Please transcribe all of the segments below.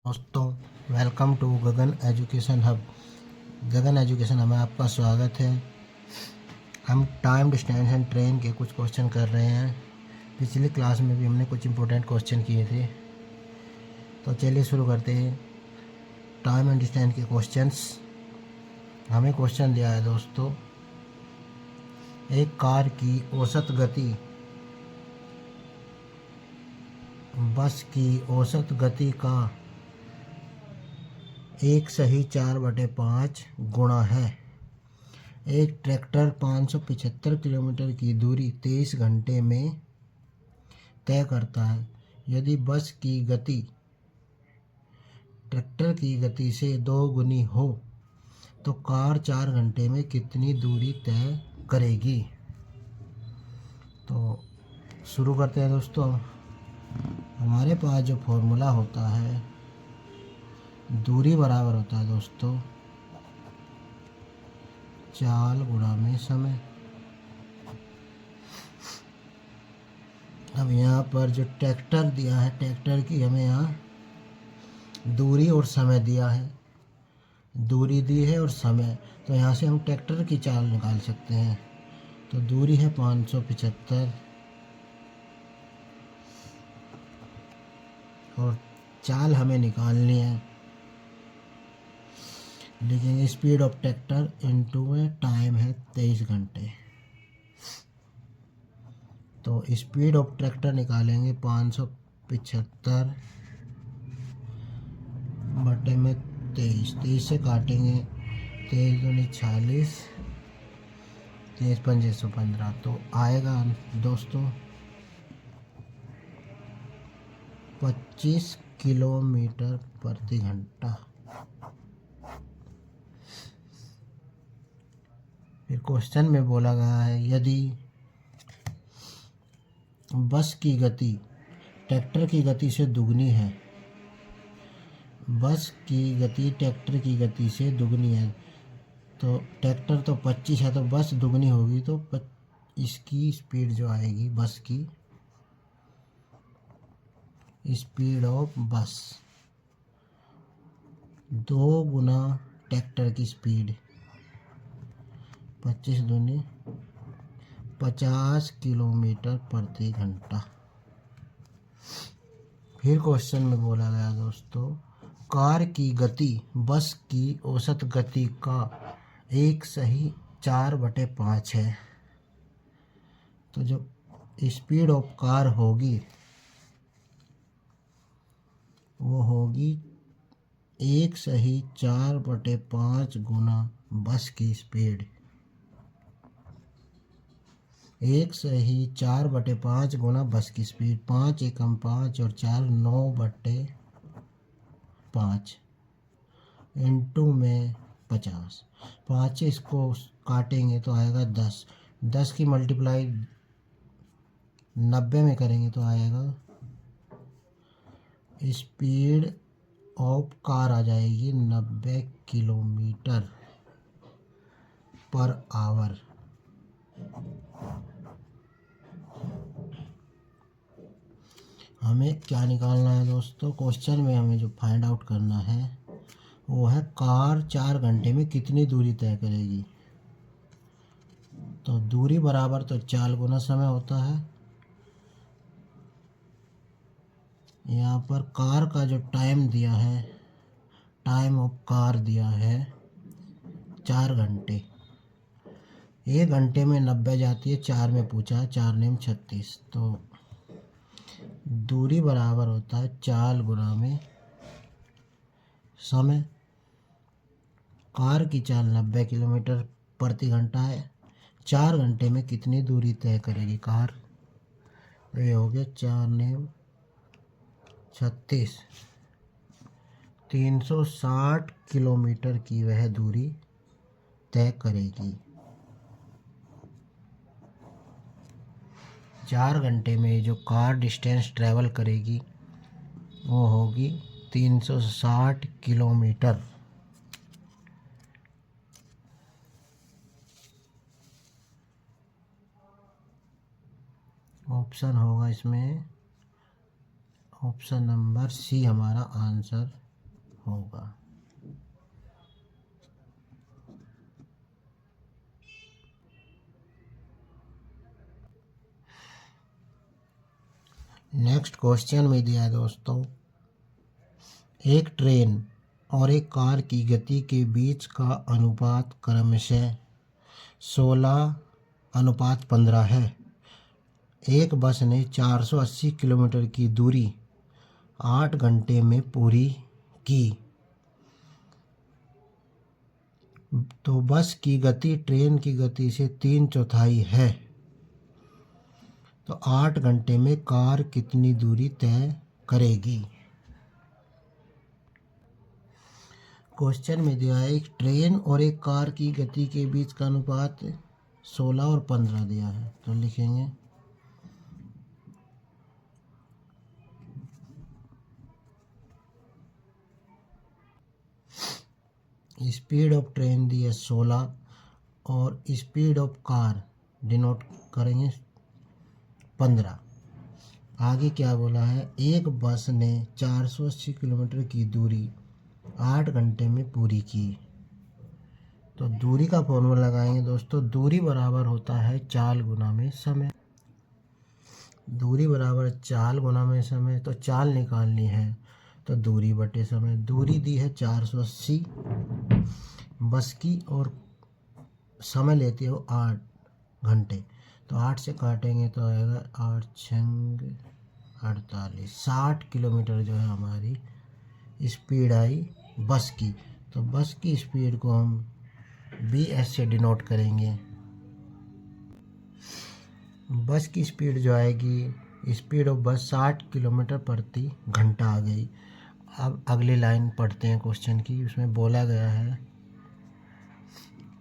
दोस्तों, welcome to Gagan education hub. Gagan education hub में आपका स्वागत है। हम टाइम डिस्टेंस एंड ट्रेन के कुछ क्वेश्चन कर रहे हैं। पिछली क्लास में भी हमने कुछ इम्पोर्टेंट क्वेश्चन किए थे, तो चलिए शुरू करते हैं टाइम एंड डिस्टेंस के क्वेश्चंस। हमें क्वेश्चन दिया है दोस्तों, एक कार की औसत गति बस की औसत गति का 1/4/5 गुणा है। एक ट्रैक्टर 575 किलोमीटर की दूरी 23 घंटे में तय करता है। यदि बस की गति ट्रैक्टर की गति से 2 गुनी हो तो कार 4 घंटे में कितनी दूरी तय करेगी। तो शुरू करते हैं दोस्तों। हमारे पास जो फॉर्मूला होता है, दूरी बराबर होता है दोस्तों चाल गुणा में समय। अब यहाँ पर जो ट्रैक्टर दिया है, ट्रैक्टर की हमें यहाँ दूरी और समय दिया है, दूरी दी है और समय, तो यहाँ से हम ट्रैक्टर की चाल निकाल सकते हैं। तो दूरी है 575 और चाल हमें निकालनी है। लेकिन स्पीड ऑफ ट्रैक्टर इनटू में टाइम है 23 घंटे, तो स्पीड ऑफ ट्रैक्टर निकालेंगे 575 बटे में 23 से काटेंगे, 23 दूनी 46, 23 पंजे 115, तो आएगा दोस्तों 25 किलोमीटर प्रति घंटा। फिर क्वेश्चन में बोला गया है, यदि बस की गति ट्रैक्टर की गति से दुगनी है, बस की गति ट्रैक्टर की गति से दुगनी है, तो ट्रैक्टर तो 25 है तो बस दुगनी होगी, तो इसकी स्पीड जो आएगी बस की, स्पीड ऑफ बस 2 गुना ट्रैक्टर की स्पीड, 25 दूनी 50 किलोमीटर प्रति घंटा। फिर क्वेश्चन में बोला गया दोस्तों, कार की गति बस की औसत गति का 1/4/5 है। तो जो स्पीड ऑफ कार होगी वो होगी 1/4/5 गुना बस की स्पीड। 1/4/5 गुना बस की स्पीड, 5 एकम 5 और 4 9/5 इंटू में 50। 5 से इसको काटेंगे तो आएगा 10, 10 की मल्टीप्लाई 90 में करेंगे तो आएगा स्पीड ऑफ कार आ जाएगी 90 किलोमीटर पर आवर। हमें क्या निकालना है दोस्तों, क्वेश्चन में हमें जो फाइंड आउट करना है वो है कार 4 घंटे में कितनी दूरी तय करेगी। तो दूरी बराबर तो चाल गुना समय होता है। यहाँ पर कार का जो टाइम दिया है, टाइम ऑफ कार दिया है 4 घंटे, 1 घंटे में 90 जाती है, 4 में पूछा, 4 नेम 36, तो दूरी बराबर होता है चाल गुना में समय। कार की चाल 90 किलोमीटर प्रति घंटा है, 4 घंटे में कितनी दूरी तय करेगी कार। ये हो गया 4 नेम 36, 360 किलोमीटर की वह दूरी तय करेगी। 4 घंटे में जो कार डिस्टेंस ट्रैवल करेगी वो होगी 360 किलोमीटर। ऑप्शन होगा इसमें ऑप्शन नंबर सी हमारा आंसर होगा। नेक्स्ट क्वेश्चन में दिया है दोस्तों, एक ट्रेन और एक कार की गति के बीच का अनुपात क्रमशः 16:15 है। एक बस ने 480 किलोमीटर की दूरी 8 घंटे में पूरी की, तो बस की गति ट्रेन की गति से 3/4 है। तो 8 घंटे में कार कितनी दूरी तय करेगी। क्वेश्चन में दिया है एक ट्रेन और एक कार की गति के बीच का अनुपात 16 और 15 दिया है। तो लिखेंगे स्पीड ऑफ ट्रेन दी है 16 और स्पीड ऑफ कार डिनोट करेंगे 15। आगे क्या बोला है, एक बस ने 480 किलोमीटर की दूरी 8 घंटे में पूरी की। तो दूरी का फॉर्मूला लगाएंगे दोस्तों, दूरी बराबर होता है चाल गुना में समय। दूरी बराबर चाल गुना में समय, तो चाल निकालनी है तो दूरी बटे समय। दूरी दी है 480 बस की और समय लेती है वो 8 घंटे। तो 8 से काटेंगे तो आएगा 8 छंग 48, 60 किलोमीटर जो है हमारी स्पीड आई बस की। तो बस की स्पीड को हम BS से डिनोट करेंगे। बस की स्पीड जो आएगी, स्पीड ऑफ बस 60 किलोमीटर प्रति घंटा आ गई। अब अगली लाइन पढ़ते हैं क्वेश्चन की। उसमें बोला गया है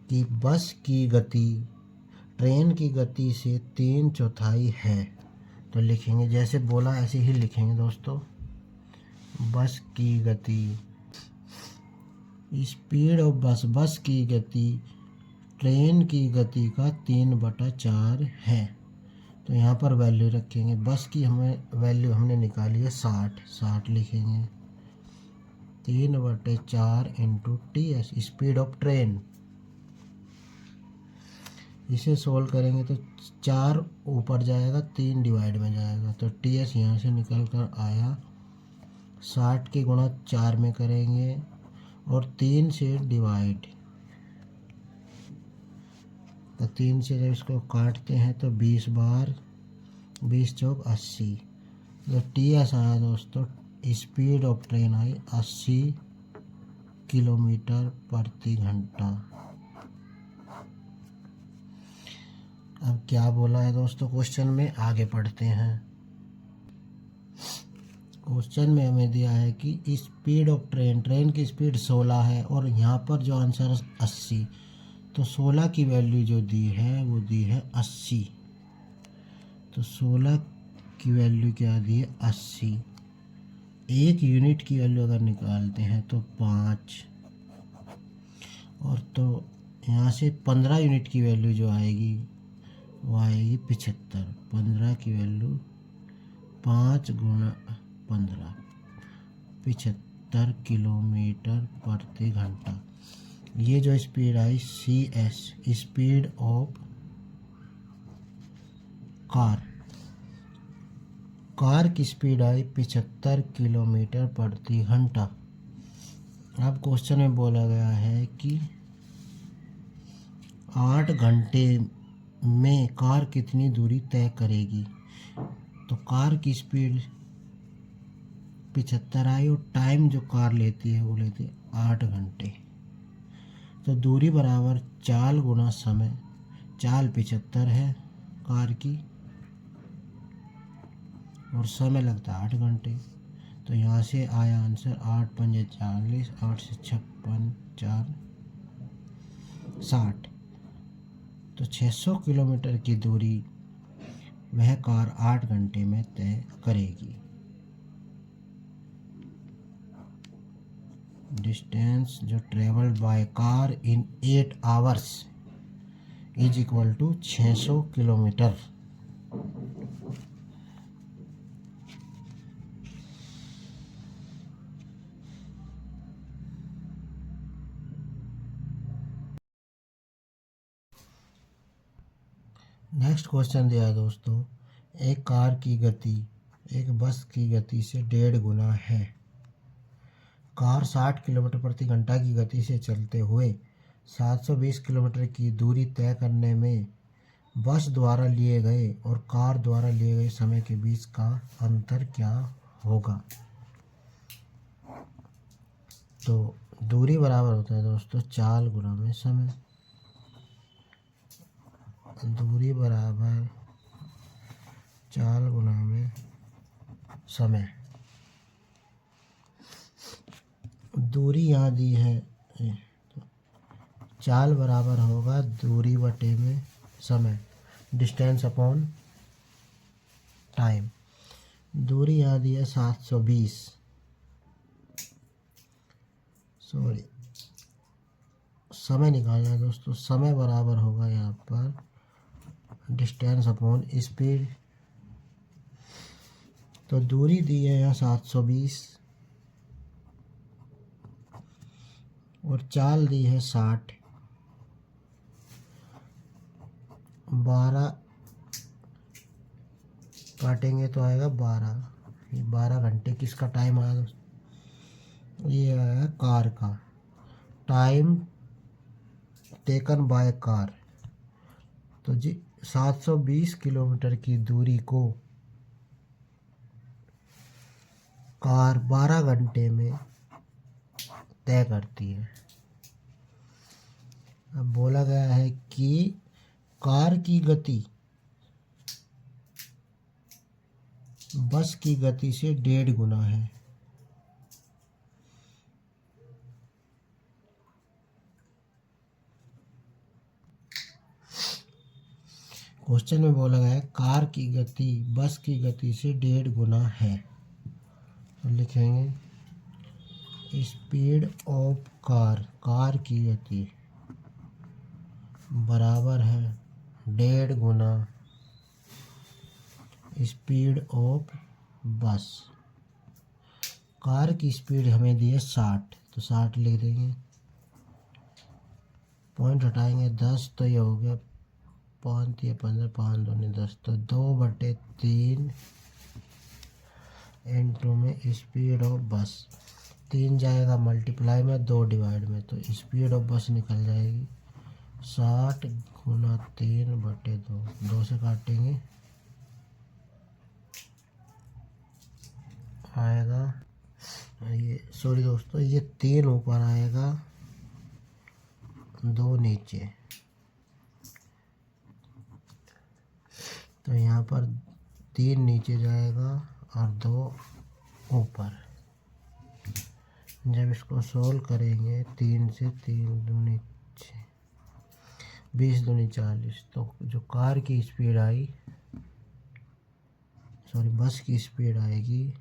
कि बस की गति ट्रेन की गति से 3/4 है। तो लिखेंगे जैसे बोला ऐसे ही लिखेंगे दोस्तों। बस की गति, स्पीड ऑफ बस की गति ट्रेन की गति का 3/4 है। तो यहाँ पर वैल्यू रखेंगे। बस की हमें वैल्यू हमने निकाली है 60 लिखेंगे। 3/4 into TS speed of train. इसे सोल्व करेंगे तो 4 ऊपर जाएगा, 3 डिवाइड में जाएगा। तो TS यहाँ से निकल कर आया 60 की गुणा 4 में करेंगे और 3 से डिवाइड। तो 3 से जब इसको काटते हैं तो 20 बार 20 चौक 80। तो TS आया दोस्तों, speed of train I 80 kilometre प्रति घंटा। अब क्या बोला है दोस्तों क्वेश्चन में, आगे पढ़ते हैं। क्वेश्चन में हमें दिया है कि स्पीड ऑफ ट्रेन की स्पीड 16 है और यहाँ पर जो आंसर है 80। तो 16 की वैल्यू जो दी है वो दी है 80। तो 16 की वैल्यू क्या दी है 80। एक यूनिट की वैल्यू अगर निकालते हैं तो 5, और तो यहाँ से 15 यूनिट की वैल्यू जो आएगी वो आएगी 75। 15 की वैल्यू 5 गुणा 15 75 किलोमीटर प्रति घंटा। ये जो speed I CS speed of car की स्पीड आई 75 किलोमीटर प्रति घंटा। अब क्वेश्चन में बोला गया है कि 8 घंटे में कार कितनी दूरी तय करेगी। तो कार की स्पीड 75 आई और टाइम जो कार लेती है वो लेती है 8 घंटे। तो दूरी बराबर चाल गुना समय। चाल 75 है कार की और समय लगता है 8 घंटे। तो यहाँ से आया आंसर 8 पंजे 40, 8 से 56, 4 60। तो 600 किलोमीटर की दूरी वह कार 8 घंटे में तय करेगी। डिस्टेंस जो travelled by car in 8 hours is equal to 600 kilometre. Next question दिया है दोस्तों, एक कार की गति एक बस की गति से 1.5 गुना है। कार 60 किलोमीटर प्रति घंटा की गति से चलते हुए 720 किलोमीटर की दूरी तय करने में बस द्वारा लिए गए और कार द्वारा लिए गए समय के बीच का अंतर क्या होगा। तो दूरी बराबर होता है दोस्तों चाल गुना में समय। दूरी बराबर चाल गुना में समय। दूरी यहाँ दी है, तो चाल बराबर होगा दूरी बटे में समय, डिस्टेंस अपॉन टाइम। दूरी यहाँ दी है 720, सॉरी समय निकालना है दोस्तों। समय बराबर होगा यहाँ पर डिस्टेंस अपॉन स्पीड। तो दूरी दी है यहाँ 720 और चाल दी है 60। 12 काटेंगे तो आएगा 12। ये 12 घंटे किसका टाइम आया दोस्तों? ये आया कार का टाइम टेकन बाय कार। तो जी 720 किलोमीटर की दूरी को कार 12 घंटे में तय करती है। अब बोला गया है कि कार की गति बस की गति से 1.5 गुना है। क्वेश्चन में बोला गया है कार की गति बस की गति से 1.5 गुना है। तो लिखेंगे स्पीड ऑफ कार, कार की गति बराबर है 1.5 गुना स्पीड ऑफ बस। कार की स्पीड हमें दी है 60, तो 60 लिख देंगे। पॉइंट हटाएंगे 10, तो ये हो गया 5 या 15, 5 दूनी 10, तो 2/3 इंटू में स्पीड ऑफ बस। 3 जाएगा मल्टीप्लाई में, 2 डिवाइड में, तो स्पीड ऑफ बस निकल जाएगी 60 गुना 3/2। 2 से काटेंगे आएगा ये, सॉरी दोस्तों, ये 3 ऊपर आएगा 2 नीचे। तो यहाँ पर 3 नीचे जाएगा और 2 ऊपर। जब इसको सोल्व करेंगे 3 से 3 दूनी 6, 20 दूनी 40। तो जो कार की स्पीड आई, सॉरी बस की स्पीड आएगी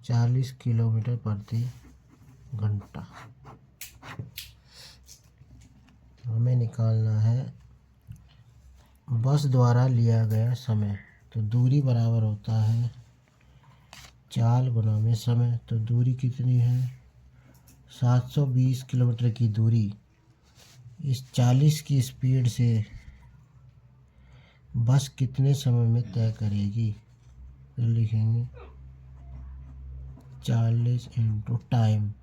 40 किलोमीटर प्रति घंटा। हमें निकालना है बस द्वारा लिया गया समय। तो दूरी बराबर होता है चाल गुना में समय। तो दूरी कितनी है 720 किलोमीटर की दूरी इस 40 की स्पीड से बस कितने समय में तय करेगी। तो लिखेंगे 40 इंटू टाइम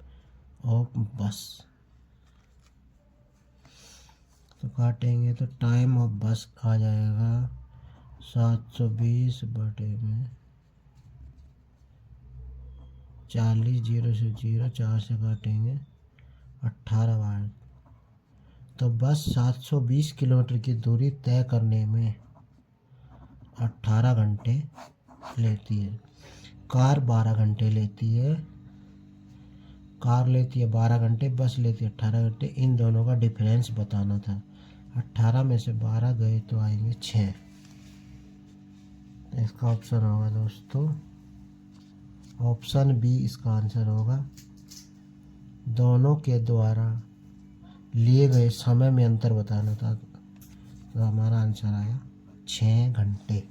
ऑफ बस। तो काटेंगे तो टाइम ऑफ बस आ जाएगा 720 बटे में 40, 0 से 0, 4 से काटेंगे 18 बार। तो बस 720 किलोमीटर की दूरी तय करने में 18 घंटे लेती है। कार 12 घंटे लेती है। कार लेती है 12 घंटे, बस लेती है 18 घंटे। इन दोनों का डिफरेंस बताना था। 18 में से 12 गए तो आएंगे 6। इसका ऑप्शन होगा दोस्तों ऑप्शन बी, इसका आंसर होगा। दोनों के द्वारा लिए गए समय में अंतर बताना था। तो हमारा आंसर आया 6 घंटे।